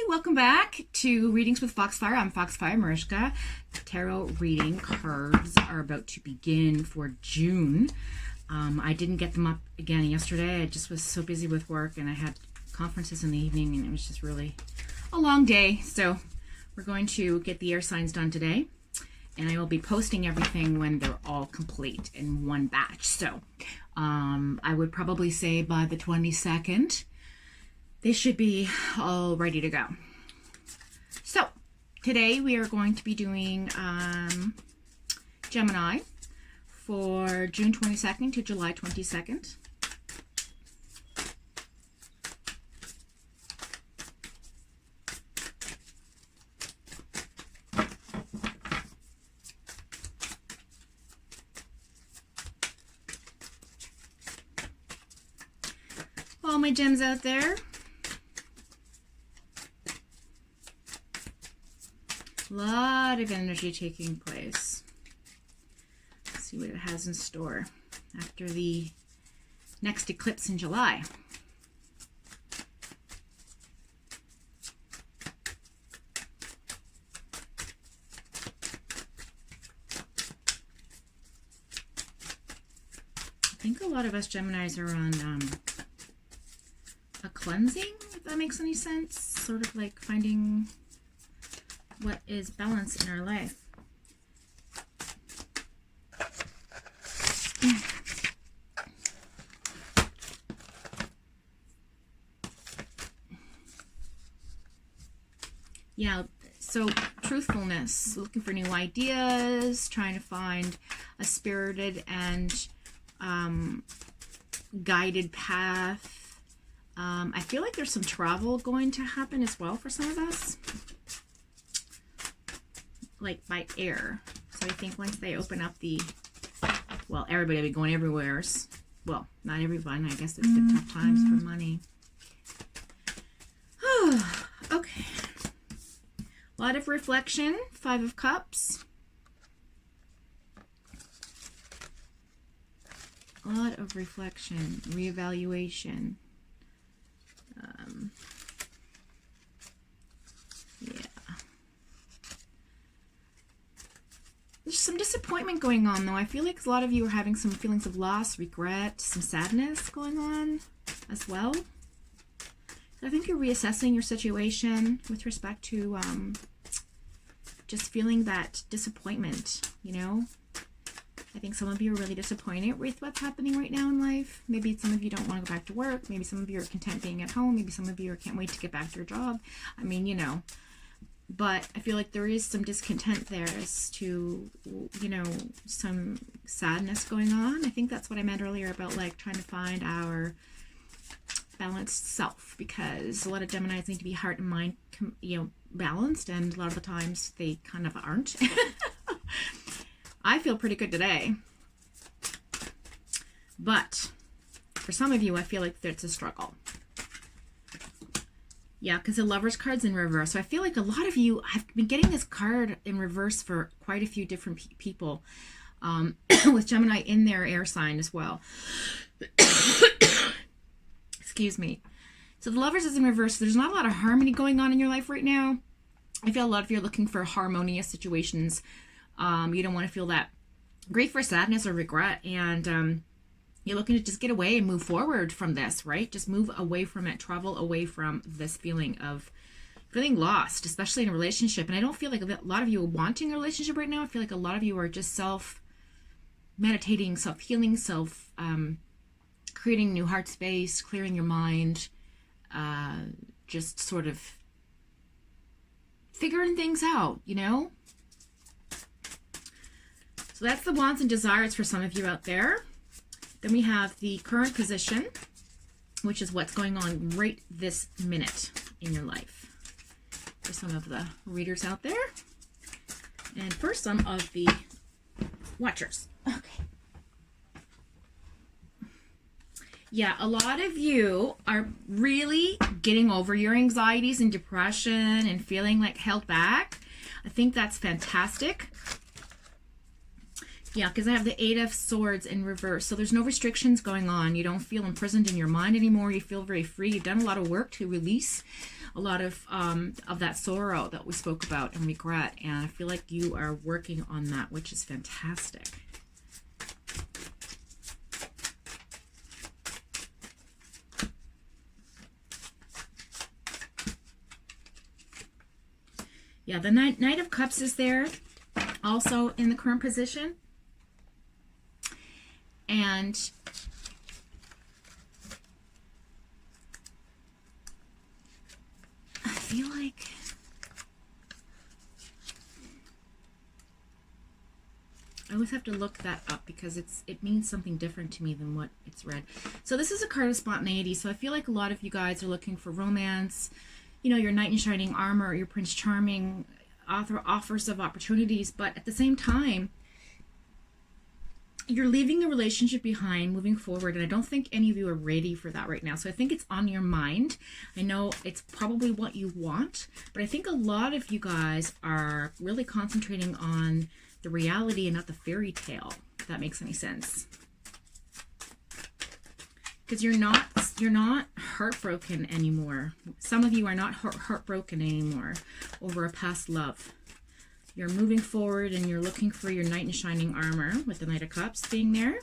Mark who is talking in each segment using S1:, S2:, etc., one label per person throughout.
S1: welcome back to Readings with Foxfire. I'm Foxfire Mariska. Tarot reading cards are about to begin for June. I didn't get them up again yesterday. I just was so busy with work and I had conferences in the evening and it was just really a long day. So we're going to get the air signs done today and I will be posting everything when they're all complete in one batch. So I would probably say by the 22nd, they should be all ready to go. So today we are going to be doing Gemini for June 22nd to July 22nd. All my gems out there. A lot of energy taking place. Let's see what it has in store after the next eclipse in July. I think a lot of us Geminis are on a cleansing, if that makes any sense. Sort of like finding what is balance in our life. Yeah, so truthfulness, looking for new ideas, trying to find a spirited and guided path. I feel like there's some travel going to happen as well for some of us, like by air. So I think once they open up the, well, everybody will be going everywhere. Well, not everyone. I guess it's the tough times for money. Okay. A lot of reflection. 5 of Cups. A lot of reflection, reevaluation. Yeah. There's some disappointment going on, though. I feel like a lot of you are having some feelings of loss, regret, some sadness going on as well. I think you're reassessing your situation with respect to just feeling that disappointment, you know? I think some of you are really disappointed with what's happening right now in life. Maybe some of you don't want to go back to work. Maybe some of you are content being at home. Maybe some of you can't wait to get back to your job. I mean, you know. But I feel like there is some discontent there as to, you know, some sadness going on. I think that's what I meant earlier about like trying to find our balanced self, because a lot of Geminis need to be heart and mind, you know, balanced, and a lot of the times they kind of aren't. I feel pretty good today. But for some of you, I feel like it's a struggle. Yeah, because the Lover's card's in reverse. So I feel like a lot of you, I've been getting this card in reverse for quite a few different people, with Gemini in their air sign as well. Excuse me. So the Lovers is in reverse. So there's not a lot of harmony going on in your life right now. I feel a lot of you are looking for harmonious situations. You don't want to feel that grief or sadness or regret, and you're looking to just get away and move forward from this, right? Just move away from it, travel away from this feeling of feeling lost, especially in a relationship. And I don't feel like a lot of you are wanting a relationship right now. I feel like a lot of you are just self-meditating, self-healing, creating new heart space, clearing your mind, just sort of figuring things out, you know? So that's the wants and desires for some of you out there. Then we have the current position, which is what's going on right this minute in your life for some of the readers out there. And for some of the watchers. Okay. Yeah, a lot of you are really getting over your anxieties and depression and feeling like held back. I think that's fantastic. Yeah, because I have the 8 of Swords in reverse. So there's no restrictions going on. You don't feel imprisoned in your mind anymore. You feel very free. You've done a lot of work to release a lot of that sorrow that we spoke about and regret. And I feel like you are working on that, which is fantastic. Yeah, the Knight of Cups is there, also in the current position. And I feel like I always have to look that up because it means something different to me than what it's read. So this is a card of spontaneity. So I feel like a lot of you guys are looking for romance. You know, your knight in shining armor, your Prince Charming offers of opportunities, but at the same time, you're leaving a relationship behind, moving forward, and I don't think any of you are ready for that right now. So I think it's on your mind. I know it's probably what you want, but I think a lot of you guys are really concentrating on the reality and not the fairy tale, if that makes any sense. Because you're not heartbroken anymore. Some of you are not heartbroken anymore over a past love. You're moving forward and you're looking for your knight in shining armor with the Knight of Cups being there.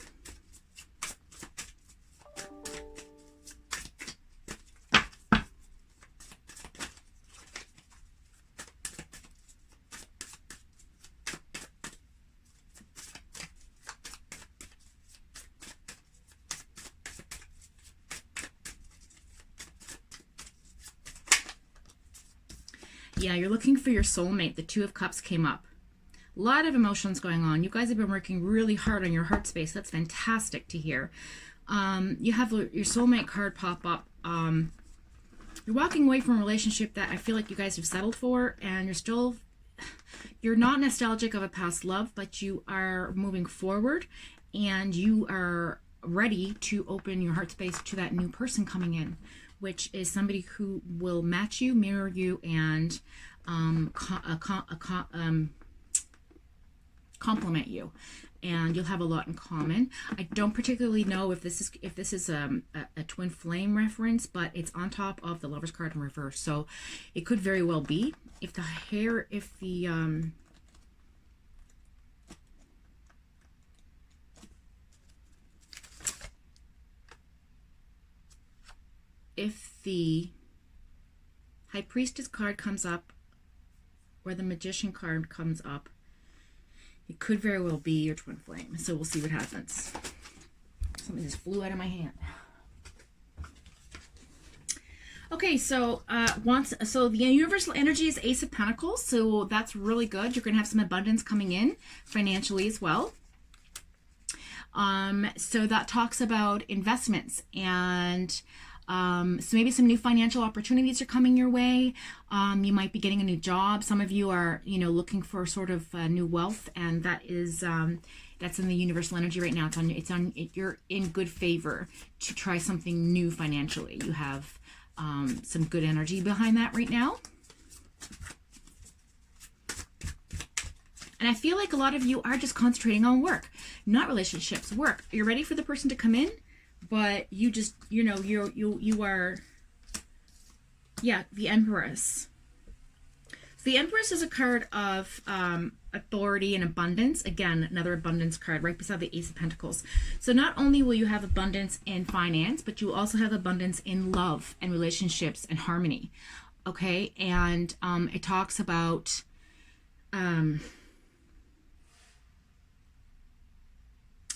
S1: Yeah, you're looking for your soulmate. The Two of Cups came up. A lot of emotions going on. You guys have been working really hard on your heart space. That's fantastic to hear. You have your soulmate card pop up. You're walking away from a relationship that I feel like you guys have settled for, and you're not nostalgic of a past love, but you are moving forward and you are ready to open your heart space to that new person coming in, which is somebody who will match you, mirror you, and compliment you, and you'll have a lot in common. I don't particularly know if this is a twin flame reference, but it's on top of the Lover's card in reverse, so it could very well be. If the High Priestess card comes up or the Magician card comes up, it could very well be your twin flame. So we'll see what happens. Something just flew out of my hand. Okay, so the universal energy is Ace of Pentacles, so that's really good. You're going to have some abundance coming in financially as well. So that talks about investments, and so maybe some new financial opportunities are coming your way. You might be getting a new job. Some of you are, looking for sort of new wealth, and that is that's in the universal energy right now. You're in good favor to try something new financially. You have some good energy behind that right now. And I feel like a lot of you are just concentrating on work, not relationships, work. You're ready for the person to come in, but you just, you are, yeah, the Empress. So the Empress is a card of authority and abundance. Again, another abundance card right beside the Ace of Pentacles. So not only will you have abundance in finance, but you also have abundance in love and relationships and harmony. Okay, and it talks about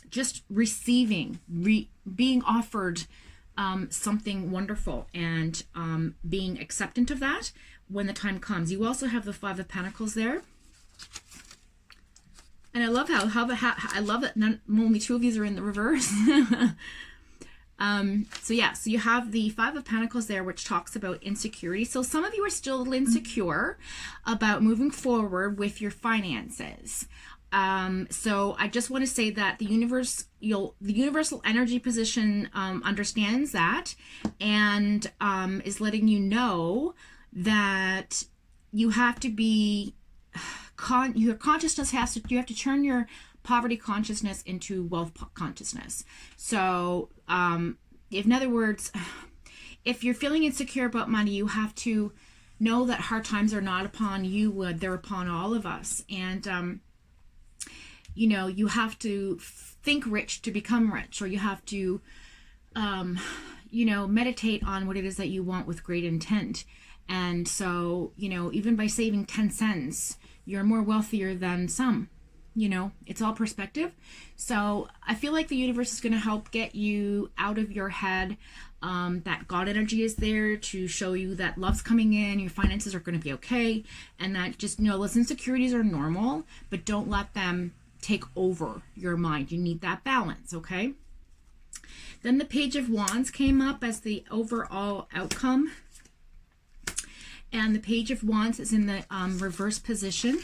S1: just receiving, being offered something wonderful, and being acceptant of that when the time comes. You also have the Five of Pentacles there. And I love how I love that only two of these are in the reverse. So yeah, so you have the Five of Pentacles there, which talks about insecurity. So some of you are still a little insecure about moving forward with your finances. So I just want to say that the universal energy position understands that, and is letting you know that you have to be your consciousness you have to turn your poverty consciousness into wealth consciousness. So, in other words, if you're feeling insecure about money, you have to know that hard times are not upon you, they're upon all of us. And, you know, you have to think rich to become rich, or you have to, you know, meditate on what it is that you want with great intent. And so, you know, even by saving 10 cents, you're more wealthier than some. You know, it's all perspective. So I feel like the universe is going to help get you out of your head. That God energy is there to show you that love's coming in, your finances are going to be okay, and that just, you know, those insecurities are normal, but don't let them take over your mind. You need that balance, okay? Then the Page of Wands came up as the overall outcome. And the Page of Wands is in the reverse position.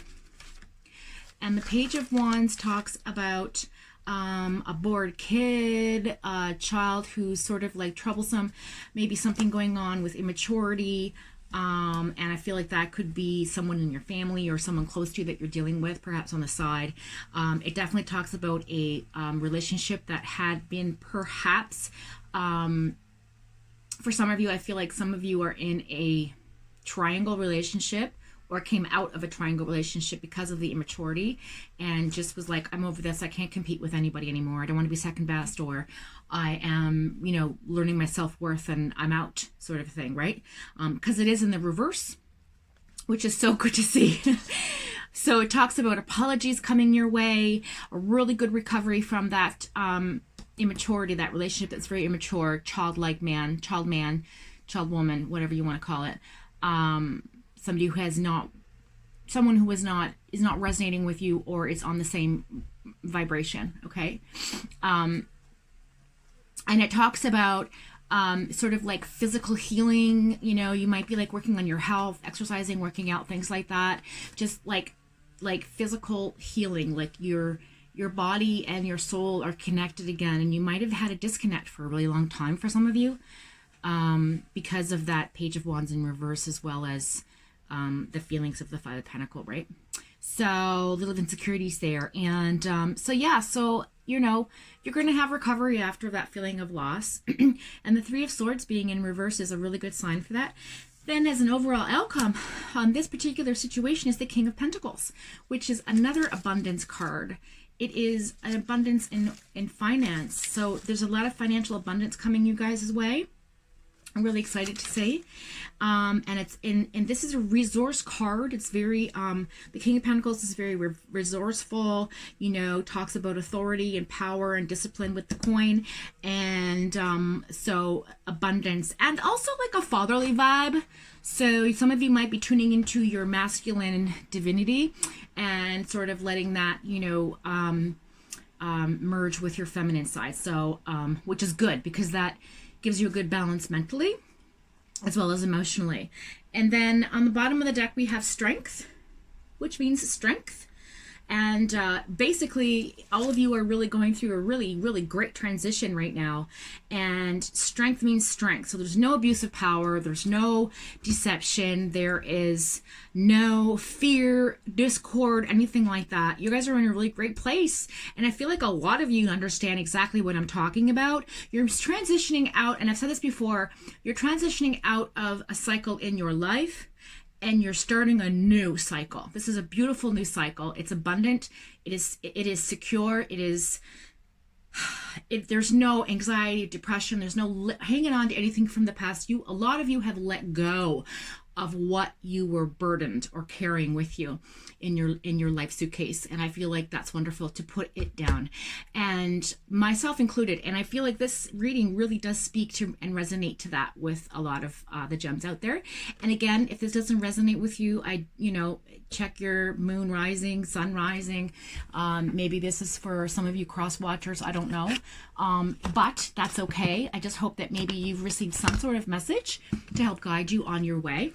S1: And the Page of Wands talks about a bored kid, a child who's sort of like troublesome, maybe something going on with immaturity. And I feel like that could be someone in your family or someone close to you that you're dealing with, perhaps on the side. It definitely talks about a relationship that had been perhaps, for some of you, I feel like some of you are in a triangle relationship or came out of a triangle relationship because of the immaturity and just was like, I'm over this. I can't compete with anybody anymore. I don't want to be second best, or I am, you know, learning my self-worth and I'm out, sort of thing, right? Because it is in the reverse, which is so good to see. So it talks about apologies coming your way, a really good recovery from that immaturity, that relationship that's very immature, childlike man, child woman, whatever you want to call it. Somebody who has not, someone who is not resonating with you or is on the same vibration, okay? And it talks about sort of like physical healing. You know, you might be like working on your health, exercising, working out, things like that. Just like physical healing, like your body and your soul are connected again. And you might have had a disconnect for a really long time for some of you, because of that Page of Wands in reverse, as well as the feelings of the Five of Pentacles, right? So little insecurities there. And so yeah, so, you know, you're going to have recovery after that feeling of loss. And the Three of Swords being in reverse is a really good sign for that. Then as an overall outcome on this particular situation is the King of Pentacles, which is another abundance card. It is an abundance in finance. So there's a lot of financial abundance coming you guys' way. I'm really excited to say. And it's and this is a resource card. It's very, the King of Pentacles is very resourceful, you know, talks about authority and power and discipline with the coin. And so abundance and also like a fatherly vibe. So some of you might be tuning into your masculine divinity and sort of letting that, you know, merge with your feminine side. So, which is good because that gives you a good balance mentally as well as emotionally. And then on the bottom of the deck we have Strength, which means strength. And basically all of you are really going through a really, really great transition right now. And strength means strength. So there's no abuse of power. There's no deception. There is no fear, discord, anything like that. You guys are in a really great place. And I feel like a lot of you understand exactly what I'm talking about. You're transitioning out, and I've said this before, you're transitioning out of a cycle in your life and you're starting a new cycle. This is a beautiful new cycle. It's abundant. It is secure. It is, there's no anxiety, depression. There's no hanging on to anything from the past. A lot of you have let go of what you were burdened or carrying with you in your life suitcase. And I feel like that's wonderful to put it down, and myself included. And I feel like this reading really does speak to and resonate to that with a lot of the gems out there. And again, if this doesn't resonate with you, you know, check your moon rising, sun rising. Maybe this is for some of you cross watchers. I don't know. But that's okay. I just hope that maybe you've received some sort of message to help guide you on your way.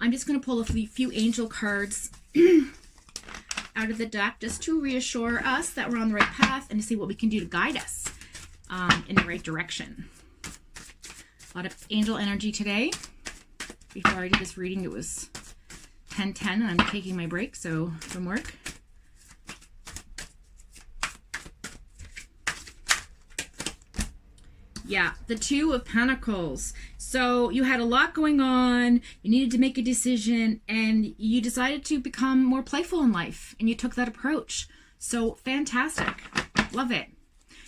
S1: I'm just going to pull a few angel cards out of the deck just to reassure us that we're on the right path and to see what we can do to guide us in the right direction. A lot of angel energy today. Before I did this reading, it was 10:10 and I'm taking my break from work. Yeah, the Two of Pentacles. So you had a lot going on, you needed to make a decision, and you decided to become more playful in life, and you took that approach. So fantastic. Love it.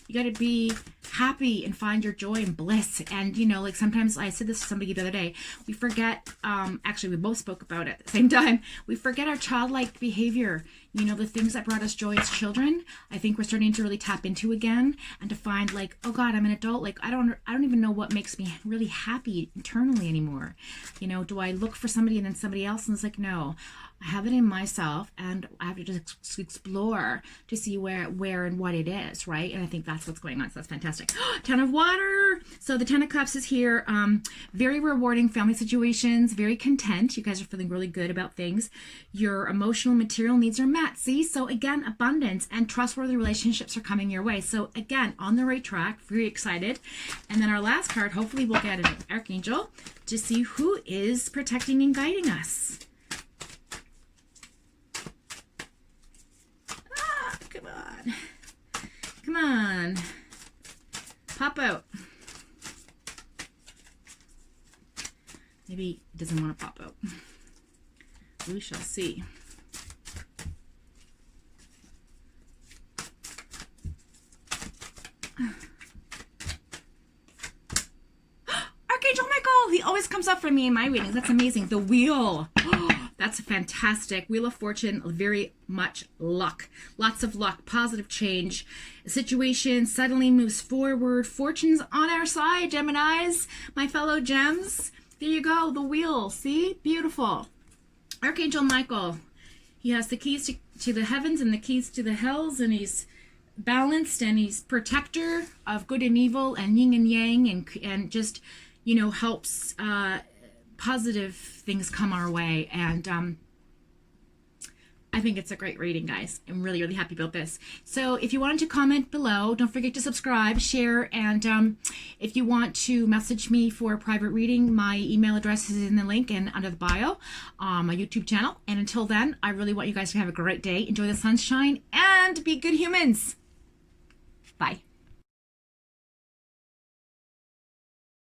S1: You got to be happy and find your joy and bliss. And, you know, like sometimes I said this to somebody the other day, we forget, actually we both spoke about it at the same time. We forget our childlike behavior, you know, the things that brought us joy as children. I think we're starting to really tap into again, and to find like, oh God, I'm an adult. Like, I don't even know what makes me really happy internally anymore. You know, do I look for somebody and then somebody else? And it's like, no, I have it in myself, and I have to just explore to see where and what it is, right? And I think that's what's going on. So that's fantastic. Ten of Water. So the Ten of Cups is here. Very rewarding family situations. Very content. You guys are feeling really good about things. Your emotional, material needs are met. See? So again, abundance and trustworthy relationships are coming your way. So again, on the right track. Very excited. And then our last card, hopefully we'll get an Archangel to see who is protecting and guiding us. Come on. Come on. Pop out. Maybe it doesn't want to pop out. We shall see. Archangel Michael! He always comes up for me in my readings. That's amazing. The Wheel. That's fantastic. Wheel of Fortune, very much luck. Lots of luck, positive change. A situation suddenly moves forward. Fortune's on our side, Geminis, my fellow gems. There you go, the Wheel. See? Beautiful. Archangel Michael. He has the keys to the heavens and the keys to the hells, and he's balanced, and he's protector of good and evil and yin and yang, and just, you know, helps positive things come our way. And I think it's a great reading, guys. I'm really, really happy about this. So if you wanted to comment below, don't forget to subscribe, share, and if you want to message me for a private reading, my email address is in the link and under the bio on my YouTube channel. And until then, I really want you guys to have a great day. Enjoy the sunshine and be good humans. Bye.